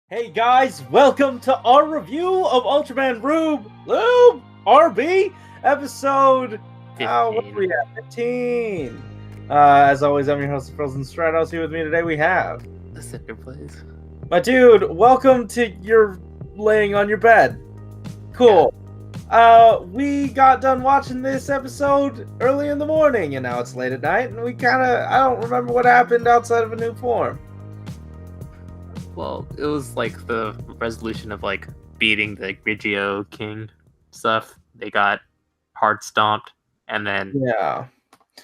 Hey guys, welcome to our review of Ultraman Lube RB episode 15. what are we at? 15. As always, I'm your host, Frozen Stratos. Here with me today we have The Cinder Blaze. my dude. Welcome to your laying on your bed. Cool. We got done watching this episode early in the morning, and now it's late at night, and I don't remember what happened outside of a new form. Well, it was like the resolution of like beating the Grigio King stuff. They got hard stomped, and then Yeah.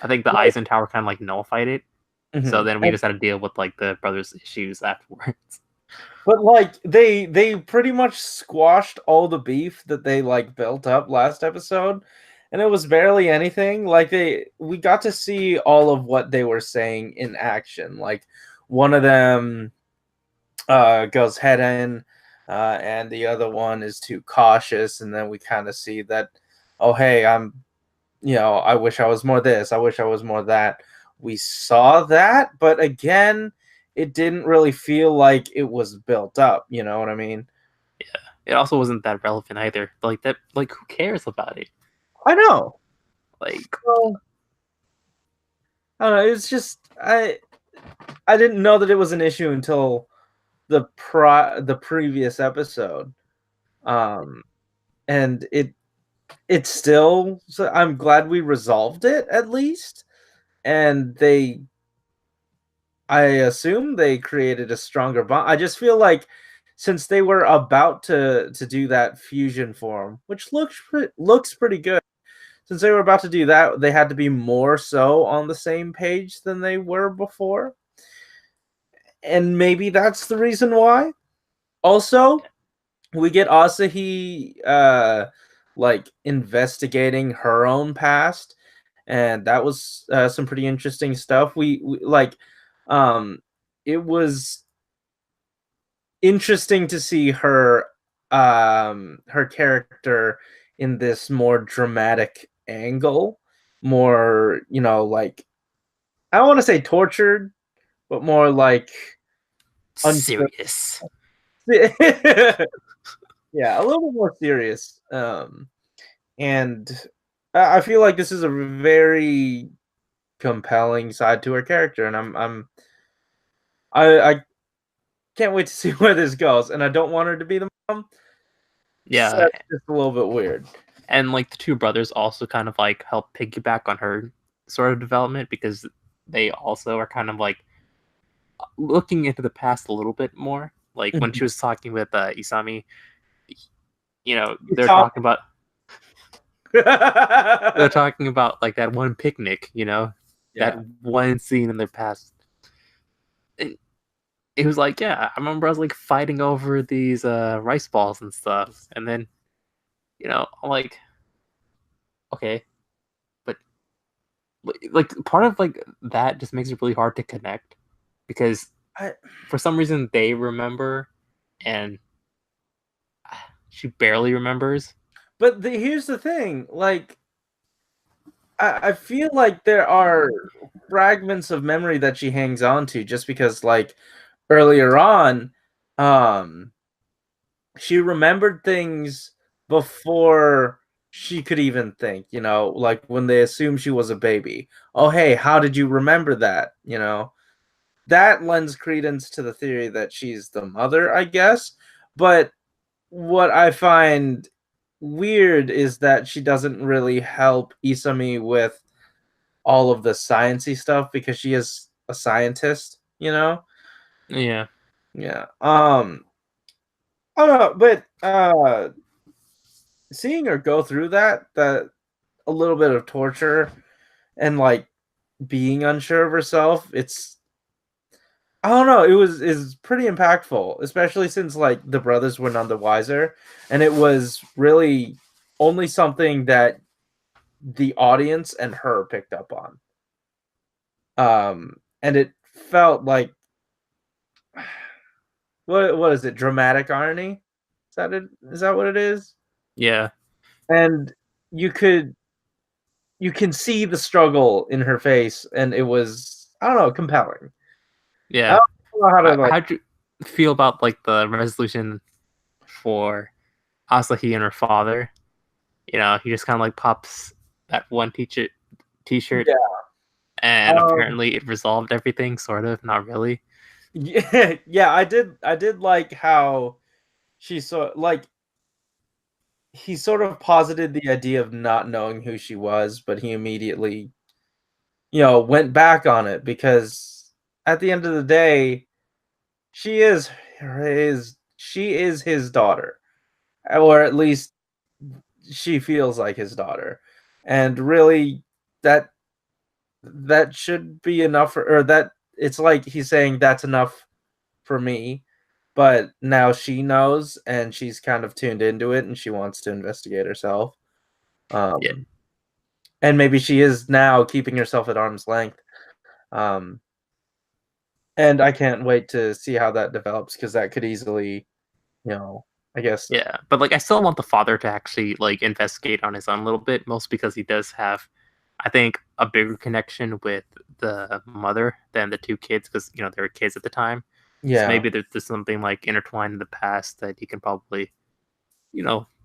I think the Eisen Tower kind of like nullified it. Mm-hmm. So then we just had to deal with like the brothers' issues afterwards. But like they pretty much squashed all the beef that they like built up last episode, and it was barely anything. Like we got to see all of what they were saying in action. Like one of them goes head in, and the other one is too cautious, and then we kind of see that, oh hey, I wish I was more this, I wish I was more that. We saw that, but again, it didn't really feel like it was built up. You know what I mean? Yeah. It also wasn't that relevant either. Like that, like who cares about it? I know. Like, Well, I don't know. It's just I didn't know that it was an issue until the previous episode, and it's still. So I'm glad we resolved it at least, and I assume they created a stronger bond. I just feel like since they were about to do that fusion form, which looks pretty good, since they were about to do that, they had to be more so on the same page than they were before. And maybe that's the reason why. Also, we get Asahi like investigating her own past, and that was some pretty interesting stuff. We like it was interesting to see her character in this more dramatic angle, more, like, I don't want to say tortured, but more like serious. Yeah, a little bit more serious. And I feel like this is a very compelling side to her character, and I can't wait to see where this goes. And I don't want her to be the mom. Yeah, so that's just a little bit weird. And like the two brothers also kind of like help piggyback on her sort of development because they also are kind of like looking into the past a little bit more. Like when she was talking with Isami, they're talking about like that one picnic, that one scene in their past. It was like, yeah, I remember I was like fighting over these rice balls and stuff, and then I'm like, okay, but like part of like that just makes it really hard to connect because for some reason they remember and she barely remembers. But here's the thing, like, I feel like there are fragments of memory that she hangs on to just because, like, earlier on, she remembered things before she could even think, like when they assumed she was a baby. Oh, hey, how did you remember that? That lends credence to the theory that she's the mother, I guess. But what I find weird is that she doesn't really help Isami with all of the sciencey stuff because she is a scientist, Yeah. Yeah. I don't know, but seeing her go through that a little bit of torture and like being unsure of herself, I don't know, is pretty impactful, especially since like the brothers were none the wiser, and it was really only something that the audience and her picked up on. And it felt like, what is it? Dramatic irony? Is that it? Is that what it is? Yeah. And you can see the struggle in her face, and it was, I don't know, compelling. Yeah. I don't know how to, like, feel about like the resolution for Asahi and her father? You know, he just kind of like pops that one t-shirt, Yeah. and Um, apparently it resolved everything, sort of, not really. yeah, yeah, I did like how she like he sort of posited the idea of not knowing who she was, but he immediately, went back on it because at the end of the day, she is his daughter, or at least she feels like his daughter, and really that that should be enough or that it's like he's saying that's enough for me, but now she knows and she's kind of tuned into it and she wants to investigate herself. Yeah, Um, and maybe she is now keeping herself at arm's length. Um, and I can't wait to see how that develops because that could easily, I guess. yeah, but like I still want the father to actually like investigate on his own a little bit, most because he does have, I think, a bigger connection with the mother than the two kids, because they were kids at the time. So Yeah. maybe there's something like intertwined in the past that he can probably,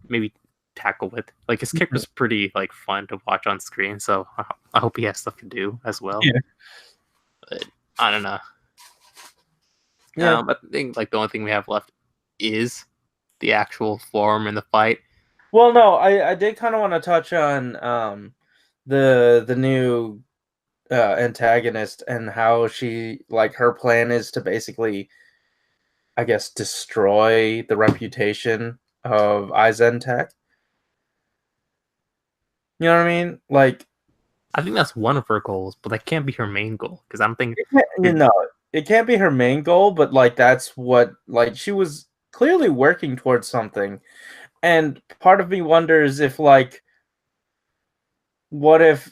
maybe tackle with. Like his Mhm. character's pretty like fun to watch on screen, so I hope he has stuff to do as well. Yeah. But I don't know. Yeah. I think like the only thing we have left is the actual form in the fight. Well, no, I did kind of want to touch on the new antagonist and how she like her plan is to basically, I guess, destroy the reputation of Aizen Tech. You know what I mean? Like, I think that's one of her goals, but that can't be her main goal because I don't think it can't, you're. it can't be her main goal, but like that's what like she was clearly working towards something. And part of me wonders if like what if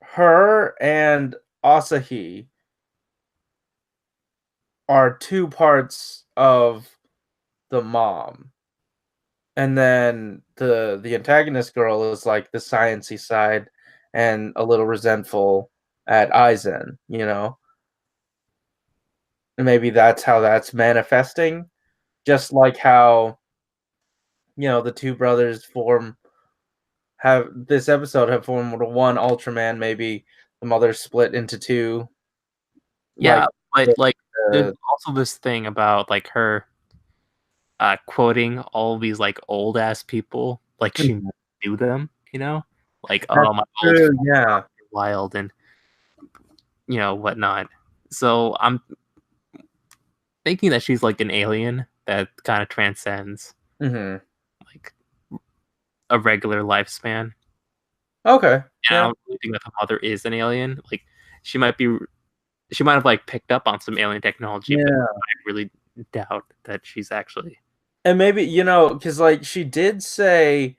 her and Asahi are two parts of the mom, and then the antagonist girl is like the sciency side and a little resentful at Aizen, and maybe that's how that's manifesting, just like how the two brothers have this episode have formed one Ultraman. Maybe the mother split into two, like Yeah, but like there's the, also this thing about like her quoting all these like old ass people like she Mhm. knew them, like, That's oh, my old true. friend, Yeah. wild, and whatnot. So I'm thinking that she's like an alien that kind of transcends Hmm. like a regular lifespan. Okay. And I Yeah. don't really think that the mother is an alien. Like she might be, she might have like picked up on some alien technology, but Yeah. I really doubt that she's actually. And maybe, because like she did say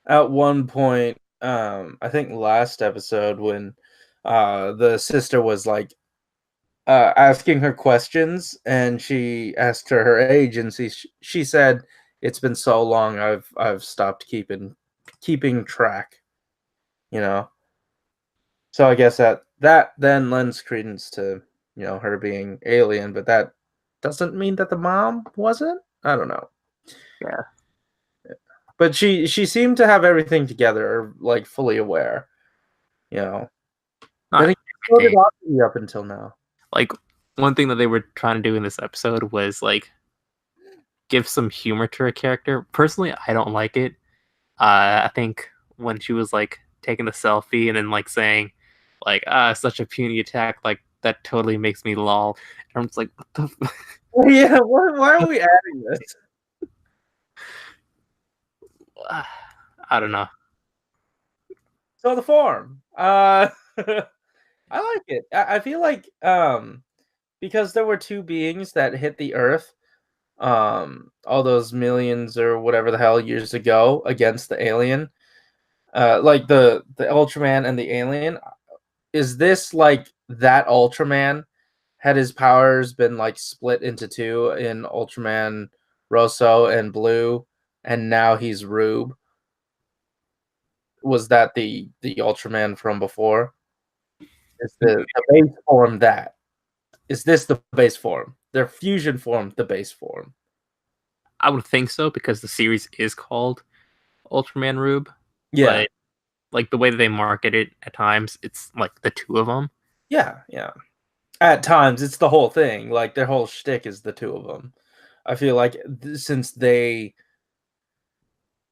at one point, I think last episode when the sister was like asking her questions and she asked her age and she said it's been so long I've stopped keeping track, you know. So I guess that then lends credence to, her being alien, but that doesn't mean that the mom wasn't. I don't know. Yeah, But she seemed to have everything together, or like fully aware, you know. Then not he everything. floated off to me up until now. Like one thing that they were trying to do in this episode was like give some humor to her character. Personally, I don't like it. I think when she was like taking the selfie and then like saying like such a puny attack, like that totally makes me lol. And I'm just like, what the Yeah, why are we adding this? I don't know. So the form. I like it. I feel like because there were two beings that hit the earth all those millions or whatever the hell years ago against the alien. Like the Ultraman and the alien. Is this like that Ultraman? Had his powers been like split into two in Ultraman Rosso and Blue, and now he's Rube? Was that the Ultraman from before? Is the base form that? Is this the base form? their fusion form the base form. I would think so because the series is called Ultraman Rube. Yeah. But like the way that they market it at times, it's like the two of them. Yeah, yeah. At times, it's the whole thing. Like their whole shtick is the two of them. I feel like since they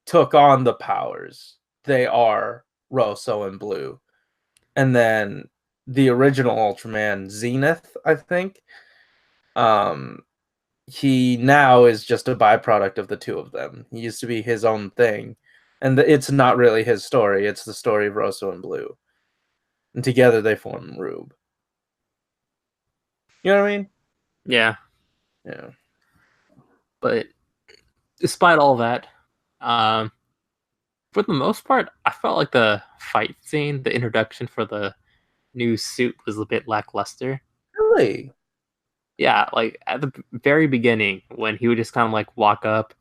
took on the powers, they are Rosso and Blue, and then the original Ultraman, Zenith, I think. He now is just a byproduct of the two of them. He used to be his own thing, and it's not really his story. It's the story of Rosso and Blue, and together they form Rube. You know what I mean? Yeah. Yeah. But despite all that, for the most part, I felt like the fight scene, the introduction for the new suit was a bit lackluster. Really? Yeah, like at the very beginning when he would just kind of like walk up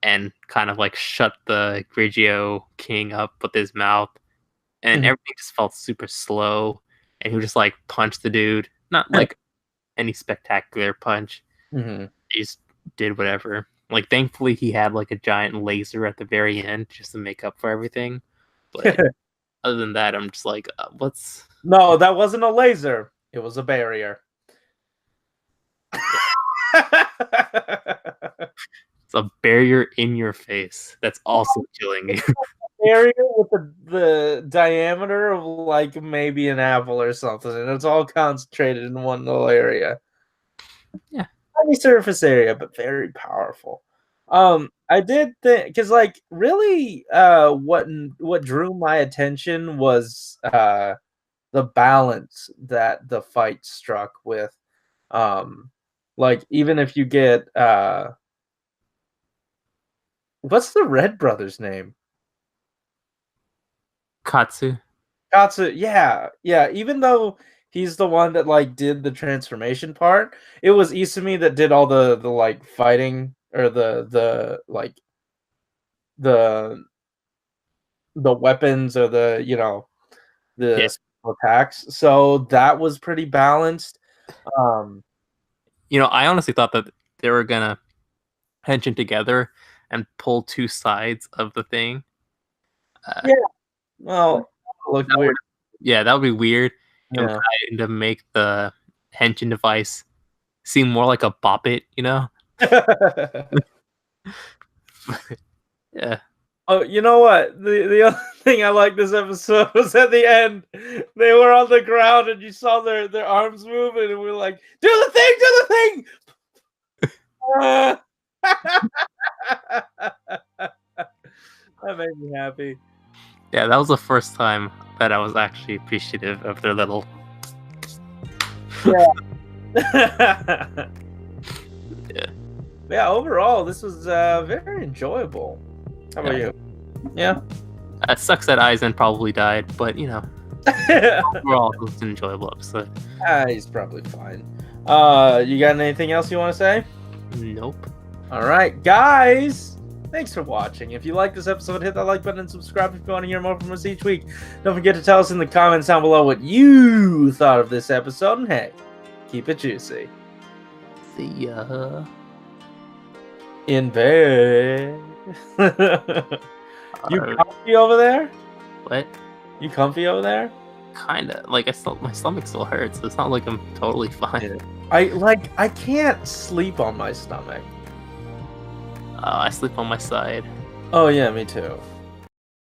and kind of like shut the Grigio King up with his mouth, and everything just felt super slow, and he would just like punch the dude, not like any spectacular punch. Mm-hmm. He just did whatever. Like thankfully he had like a giant laser at the very end just to make up for everything. But other than that, I'm just like, what's? No, that wasn't a laser. It was a barrier. It's a barrier in your face that's also killing you. Barrier with the diameter of like maybe an apple or something, and it's all concentrated in one little area. Yeah. Tiny surface area, but very powerful. I did think because like really what drew my attention was the balance that the fight struck with. Like even if you get what's the Red brother's name? Katsu. Katsu, yeah. Even though he's the one that like did the transformation part, it was Isumi that did all the like fighting or the like the weapons or the the special attacks. So that was pretty balanced. I honestly thought that they were gonna henshin together and pull two sides of the thing. Yeah. Well, look weird. That would be weird. Yeah. And trying to make the henshin device seem more like a bop it, Yeah. Oh, you know what? The other thing I like this episode was at the end. They were on the ground and you saw their arms moving, and we were like, "Do the thing, do the thing!" That made me happy. Yeah, that was the first time that I was actually appreciative of their little. Yeah. Yeah. Overall, this was very enjoyable. How about you? Yeah. It sucks that Aizen probably died, but overall, it was an enjoyable episode. He's probably fine. You got anything else you want to say? Nope. All right, guys. Thanks for watching. If you like this episode, hit that like button and subscribe if you want to hear more from us each week. Don't forget to tell us in the comments down below what you thought of this episode. And hey, keep it juicy. See ya. In bed. You comfy over there? What? You comfy over there? Kinda. Like my stomach still hurts. It's not like I'm totally fine. Yeah. I can't sleep on my stomach. I sleep on my side. Oh yeah, me too.